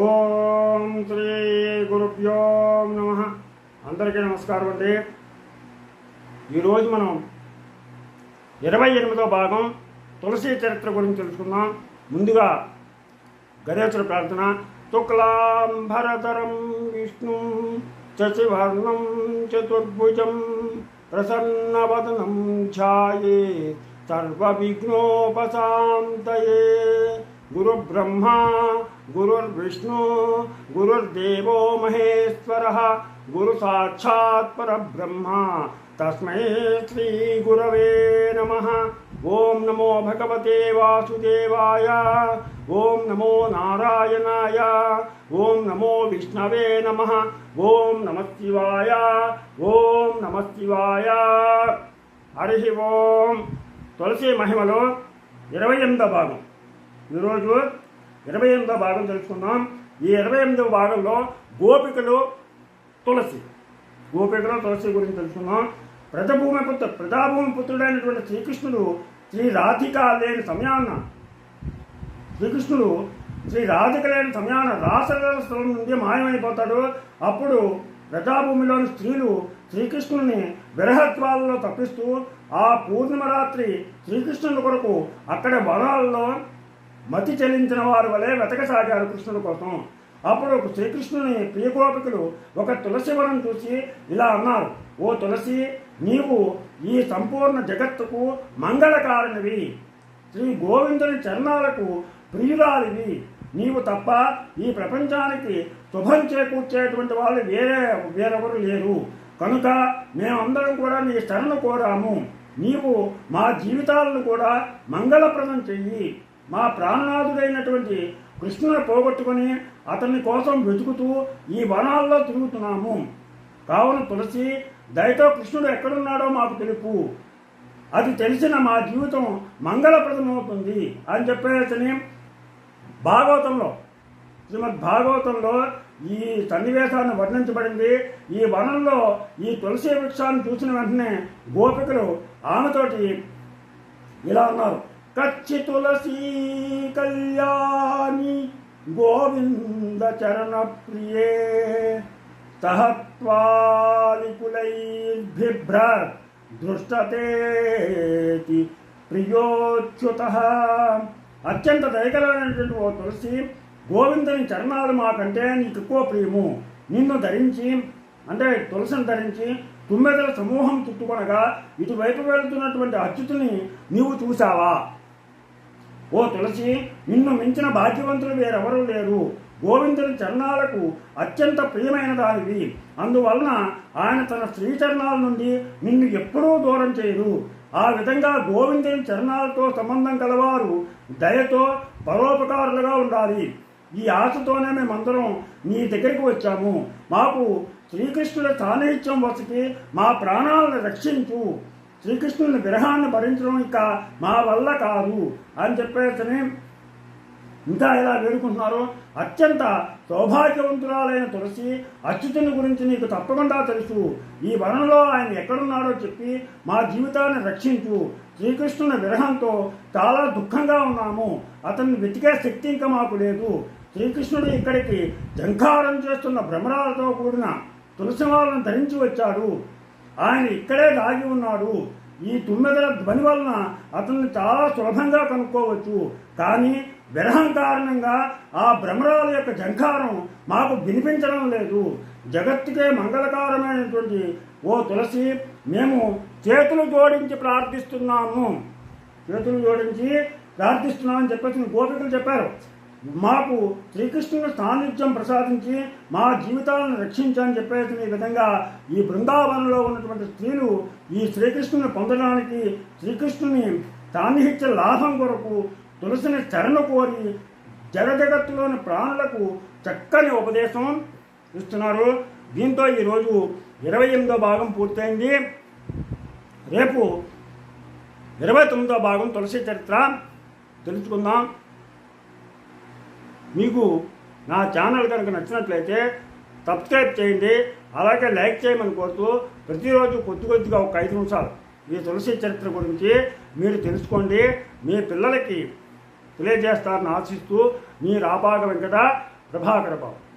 ఓం శ్రీ గురుభ్యో నమః. అందరికీ నమస్కారం అండి. ఈరోజు మనం 28వ భాగం తులసి చరిత్ర గురించి తెలుసుకుందాం. ముందుగా గణేశుడి ప్రార్థన. శుక్లాంబరధరం విష్ణు శశివర్ణం చతుర్భుజం ప్రసన్నవదనం ఛాయే సర్వవిఘ్నోపశాంతయే. గురుబ్రహ్మా గురుర్విష్ణు గురుర్దేవో మహేశ్వరః గురు సాక్షాత్ పరబ్రహ్మ తస్మై శ్రీ గురవే నమః. ఓం నమో భగవతే వాసుదేవాయ. ఓం నమో నారాయణాయ. ఓం నమో విష్ణవే నమః. ఓం నమః శివాయ. ఓం నమః శివాయ. హరి ఓం. తులసి మహిమలో 28వ భాగం. ఈరోజు 28వ భాగం తెలుసుకుందాం. ఈ 28వ భాగంలో గోపికలు తులసి గురించి తెలుసుకుందాం. ప్రజాభూమి పుత్రుడైనటువంటి శ్రీకృష్ణుడు శ్రీ రాధిక లేని సమయాన రాసలీల స్థలం నుండి మాయమైపోతాడు. అప్పుడు ప్రజాభూమిలోని స్త్రీలు శ్రీకృష్ణుని విరహత్వాలలో తప్పిస్తూ ఆ పూర్ణిమ రాత్రి శ్రీకృష్ణుని కొరకు అక్కడ వనాల్లో మతి చెల్లించిన వారి వలె వెతకసాగారు కృష్ణుడి కోసం. అప్పుడు శ్రీకృష్ణుని ప్రియగోపికలు ఒక తులసి వనం చూసి ఇలా అన్నారు: ఓ తులసి, నీవు ఈ సంపూర్ణ జగత్తుకు మంగళకారిణివి, శ్రీ గోవిందుని చరణాలకు ప్రియురాలివి. నీవు తప్ప ఈ ప్రపంచానికి శుభం చేకూర్చేటువంటి వాళ్ళు వేరెవరు లేరు. కనుక మేమందరం కూడా నీ శరణు కోరాము. నీవు మా జీవితాలను కూడా మంగళప్రదం చెయ్యి. మా ప్రాణనాథుడైనటువంటి కృష్ణుని పోగొట్టుకుని అతని కోసం వెతుకుతూ ఈ వనాల్లో తిరుగుతున్నాము. కావున తులసి, దయతో కృష్ణుడు ఎక్కడున్నాడో మాకు తెలుపు. అది తెలిసిన మా జీవితం మంగళప్రదమవుతుంది అని చెప్పేసి శ్రీమద్ భాగవతంలో ఈ సన్నివేశాన్ని వర్ణించబడింది. ఈ వనంలో ఈ తులసి వృక్షాన్ని చూసిన వెంటనే గోపికలు ఆమెతోటి ఇలా అన్నారు: కచ్చి తులసీ కళ్యాణి గోవింద చరణ ప్రియే సహత్వాలికులైర్భిభ్ర దృష్టతేతి ప్రియోచ్యుతః. అత్యంత దయగలైనటువంటి ఓ తులసి, గోవిందుని చరణాలు మాకంటే నీకు ఎక్కువ ప్రియము. నిన్ను ధరించి, అంటే తులసిని ధరించి తుమ్మెదల సమూహం చుట్టుకొనగా ఇటువైపు వెళుతున్నటువంటి అచ్యుతుని నీవు చూశావా? ఓ తులసి, నిన్ను మించిన భాగ్యవంతులు వేరెవరూ లేరు. గోవిందుని చరణాలకు అత్యంత ప్రియమైన దానివి. అందువలన ఆయన తన శ్రీచరణాల నుండి నిన్ను ఎప్పుడూ దూరం చేయరు. ఆ విధంగా గోవిందుని చరణాలతో సంబంధం కలవారు దయతో పరోపకారులుగా ఉండాలి. ఈ ఆశతోనే మేమందరం నీ దగ్గరికి వచ్చాము. మాకు శ్రీకృష్ణుడి సాన్నిహిత్యం వసకి మా ప్రాణాలను రక్షించు. శ్రీకృష్ణుని విరహాన్ని భరించడం ఇక మా వల్ల కాదు అని చెప్పేసి ఇంకా ఇలా వేడుకుంటున్నారు. అత్యంత సౌభాగ్యవంతురాలైన తులసి, అచ్యుతుని గురించి నీకు తప్పకుండా తెలుసు. ఈ వనంలో ఆయన ఎక్కడున్నాడో చెప్పి మా జీవితాన్ని రక్షించు. శ్రీకృష్ణుని విరహంతో చాలా దుఃఖంగా ఉన్నాము. అతన్ని వెతికే శక్తి ఇంకా మాకు లేదు. శ్రీకృష్ణుడు ఇక్కడికి జంఖారం చేస్తున్న భ్రమరాలతో కూడిన తులసిమాలను ధరించి వచ్చాడు. ఆయన ఇక్కడే దాగి ఉన్నాడు. ఈ తుమ్మెదల ధ్వని వలన అతన్ని చాలా సులభంగా కనుక్కోవచ్చు. కానీ విరహం కారణంగా ఆ భ్రమరాల యొక్క జంఖారం మాకు వినిపించడం లేదు. జగత్తుకే మంగళకారమైనటువంటి ఓ తులసి, మేము చేతులు జోడించి ప్రార్థిస్తున్నామని చెప్పేసి గోపికలు చెప్పారు. మాకు శ్రీకృష్ణుని సాన్నిధ్యం ప్రసాదించి మా జీవితాలను రక్షించని చెప్పేసి ఈ విధంగా ఈ బృందావనంలో ఉన్నటువంటి స్త్రీలు ఈ శ్రీకృష్ణుని పొందడానికి, శ్రీకృష్ణుని సాన్నిహిత్య లాభం కొరకు తులసిని శరణు కోరి జగత్తులోని ప్రాణులకు చక్కని ఉపదేశం ఇస్తున్నారు. దీంతో ఈరోజు 28వ భాగం పూర్తయింది. రేపు 29వ భాగం తులసి చరిత్ర తెలుసుకుందాం. మీకు నా ఛానల్ కనుక నచ్చినట్లయితే సబ్స్క్రైబ్ చేయండి. అలాగే లైక్ చేయమని కోరుతూ ప్రతిరోజు కొద్దిగా ఒక 5 నిమిషాలు ఈ తులసి చరిత్ర గురించి మీరు తెలుసుకోండి. మీ పిల్లలకి తెలియజేస్తారని ఆశిస్తూ మీ రాపాక వెంకట ప్రభాకర బాబు.